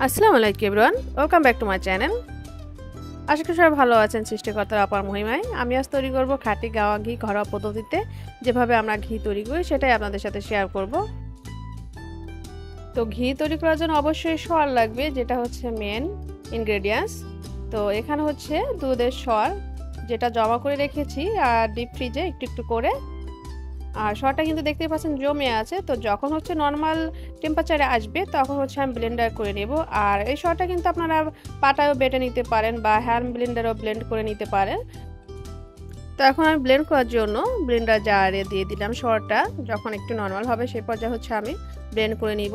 আসসালামু আলাইকুম everyone, welcome back to my channel. আশা করি সবাই ভালো আছেন সৃষ্টিকর্তার অপার মহিমায়। আমি আজ তৈরি করব খাঁটি গাওয়া ঘি ঘরোয়া পদ্ধতিতে। যেভাবে আমরা ঘি তৈরি করি সেটাই আপনাদের সাথে শেয়ার করব। তো ঘি তৈরি করার জন্য অবশ্যই সর লাগবে, যেটা হচ্ছে মেন ইনগ্রেডিয়েন্টস। তো এখানে হচ্ছে দুধের সর, যেটা জমা করে রেখেছি আর ডিপ ফ্রিজে একটু একটু করে। আর সরটা কিন্তু দেখতেই পাচ্ছেন জমে আছে। তো যখন হচ্ছে নর্মাল টেম্পারেচারে আসবে তখন হচ্ছে আমি ব্লেন্ডার করে নেব। আর এই সরটা কিন্তু আপনারা পাটায়ও বেটে নিতে পারেন বা হ্যান্ড ব্লেন্ডারও ব্লেন্ড করে নিতে পারেন। তো এখন আমি ব্লেন্ড করার জন্য ব্লেন্ডার জারে দিয়ে দিলাম সরটা। যখন একটু নর্মাল হবে সেই পর্যায়ে হচ্ছে আমি ব্লেন্ড করে নিব।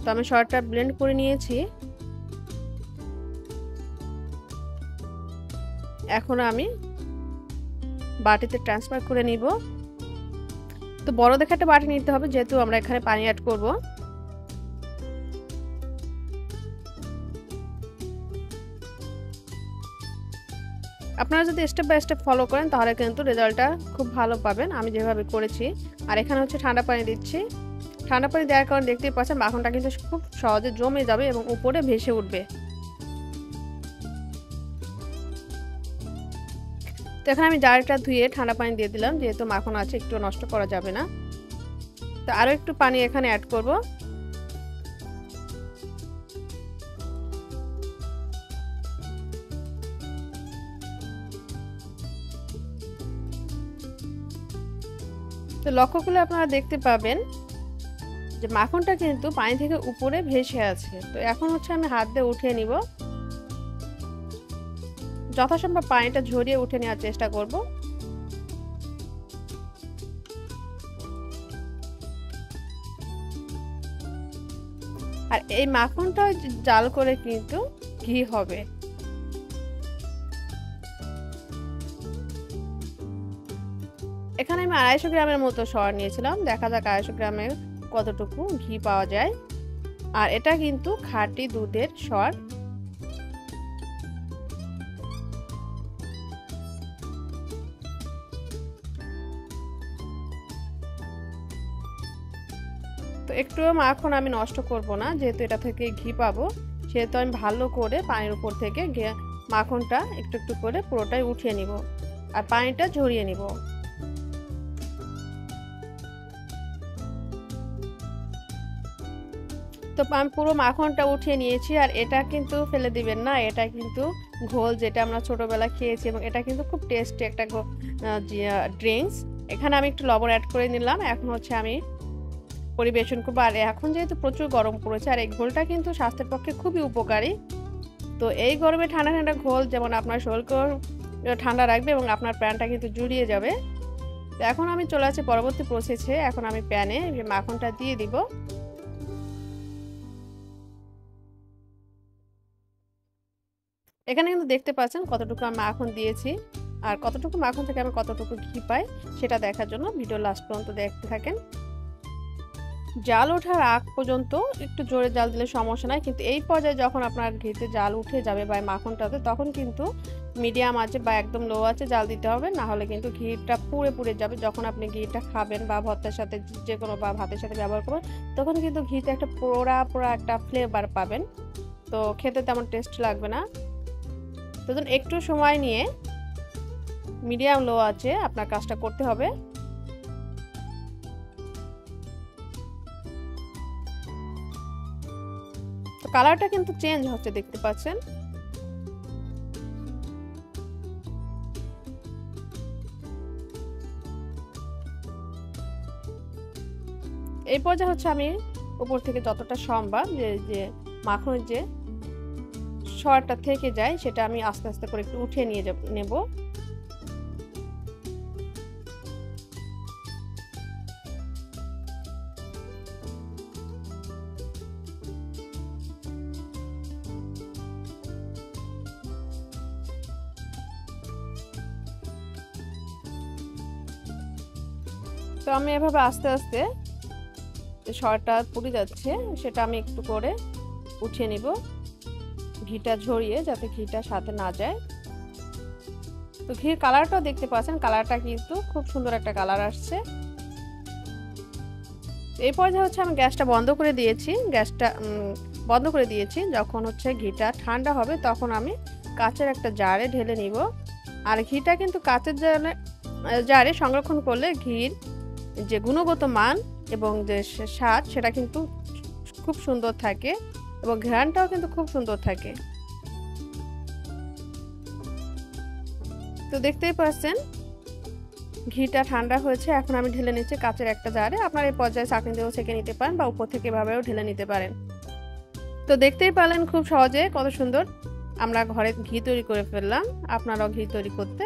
তো আমি সরটা ব্লেন্ড করে নিয়েছি। এখন আমি বাটিতে ট্রান্সফার করে নিব। তো বড় দেখে একটা বাটি নিতে হবে, যেহেতু আমরা এখানে পানি অ্যাড করব। আপনারা যদি স্টেপ বাই স্টেপ ফলো করেন তাহলে কিন্তু রেজাল্টটা খুব ভালো পাবেন, আমি যেভাবে করেছি। আর এখানে হচ্ছে ঠান্ডা পানি দিচ্ছি। ঠান্ডা পানি দেওয়ার কারণে দেখতেই পাচ্ছেন মাখনটা কিন্তু খুব সহজে জমে যাবে এবং উপরে ভেসে উঠবে। তো এখানে আমি জারটা ধুয়ে ঠান্ডা পানি দিয়ে দিলাম, যেহেতু মাখন আছে একটু নষ্ট করা যাবে না। তো আরও একটু পানি এখানে অ্যাড করব। তো লক্ষ্য করলে আপনারা দেখতে পাবেন যে মাখনটা কিন্তু পানি থেকে উপরে ভেসে আছে। তো এখন হচ্ছে আমি হাত দিয়ে উঠিয়ে নিব। যথাসম্ভব পানিটা ঝরিয়ে উঠে নেওয়ার চেষ্টা করব। আর এই মাখনটা জাল করে কিন্তু ঘি হবে। এখানে আমি 250 গ্রামের মতো সর নিয়েছিলাম। দেখা যাক 250 গ্রামের কতটুকু ঘি পাওয়া যায়। আর এটা কিন্তু খাঁটি দুধের সর। তো একটু মাখন আমি নষ্ট করব না, যেহেতু এটা থেকে ঘি পাবো, সেহেতু আমি ভালো করে পানির উপর থেকে মাখনটা একটু একটু করে পুরোটাই উঠিয়ে নিব আর পানিটা ঝরিয়ে নিব। তো আমি পুরো মাখনটা উঠিয়ে নিয়েছি। আর এটা কিন্তু ফেলে দিবেন না, এটা কিন্তু ঘোল, যেটা আমরা ছোটবেলা খেয়েছি এবং এটা কিন্তু খুব টেস্টি একটা ড্রিঙ্কস। এখানে আমি একটু লবণ অ্যাড করে নিলাম। এখন হচ্ছে আমি পরিবেশন করবো। আর এখন যেহেতু প্রচুর গরম পড়েছে আর এই ঘোলটা কিন্তু স্বাস্থ্যের পক্ষে খুবই উপকারী। তো এই গরমে ঠান্ডা ঠান্ডা ঘোল যেমন আপনার শরীরকেও ঠান্ডা রাখবে এবং আপনার প্যানটা কিন্তু জুড়িয়ে যাবে। তো এখন আমি চলে আসছি পরবর্তী প্রসেসে। এখন আমি প্যানে মাখনটা দিয়ে দিব। এখানে কিন্তু দেখতে পাচ্ছেন কতটুকু আমি মাখন দিয়েছি আর কতটুকু মাখন থেকে আমি কতটুকু ঘি পাই সেটা দেখার জন্য ভিডিও লাস্ট পর্যন্ত দেখতে থাকেন। জাল ওঠার আগ পর্যন্ত একটু জোরে জাল দিলে সমস্যা নাই, কিন্তু এই পর্যায়ে যখন আপনার ঘিতে জাল উঠে যাবে বা মাখনটাতে, তখন কিন্তু মিডিয়াম আছে বা একদম লো আছে জাল দিতে হবে, না হলে কিন্তু ঘিটা পুড়ে পুড়ে যাবে। যখন আপনি ঘিটা খাবেন বা ভর্তার সাথে যে কোনো বা ভাতের সাথে ব্যবহার করবেন, তখন কিন্তু ঘিতে একটা পোড়া পোড়া একটা ফ্লেভার পাবেন। তো খেতে তেমন টেস্ট লাগবে না। তখন একটু সময় নিয়ে মিডিয়াম লো আছে আপনার কাজটা করতে হবে। তো কালারটা কিন্তু চেঞ্জ হচ্ছে, দেখতে পাচ্ছেন। এই পর্যায়ে হচ্ছে আমি উপর থেকে যতটা সম্ভব যে মাখনের যে সরটা থেকে যায় সেটা আমি আস্তে আস্তে করে একটু উঠিয়ে নিয়ে নেব। তো আমি এভাবে আস্তে আস্তে সরটা পুড়ে যাচ্ছে সেটা আমি একটু করে উঠিয়ে নিব, ঘিটা ঝরিয়ে, যাতে ঘিটা সাথে না যায়। তো ঘির কালারটাও দেখতে পাচ্ছেন, কালারটা কিন্তু খুব সুন্দর একটা কালার আসছে। এই পর্যায়ে হচ্ছে আমি গ্যাসটা বন্ধ করে দিয়েছি। গ্যাসটা বন্ধ করে দিয়েছি। যখন হচ্ছে ঘিটা ঠান্ডা হবে তখন আমি কাচের একটা জারে ঢেলে নিব। আর ঘিটা কিন্তু কাচের জারে সংরক্ষণ করলে ঘির যে গুণগত মান এবং যে স্বাদ সেটা কিন্তু খুব সুন্দর থাকে এবং ঘ্রাণটাও কিন্তু খুব সুন্দর থাকে। তো দেখতেই পাচ্ছেন ঘিটা ঠান্ডা হয়েছে। এখন আমি ঢেলে নিচ্ছি কাচের একটা জারে। আপনারা এই পর্যায়ে চাটনি দিয়েও ছেঁকে নিতে পারেন বা উপর থেকে এভাবেও ঢেলে নিতে পারেন। তো দেখতেই পেলেন খুব সহজে কত সুন্দর আমরা ঘরে ঘি তৈরি করে ফেললাম। আপনারাও ঘি তৈরি করতে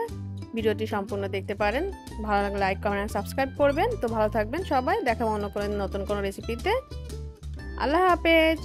ভিডিওটি সম্পূর্ণ দেখতে পারেন। ভালো লাগলে লাইক, কমেন্ট আর সাবস্ক্রাইব করবেন। তো ভালো থাকবেন সবাই। দেখা অন্য কোনো নতুন কোনো রেসিপিতে। আল্লাহ হাফেজ।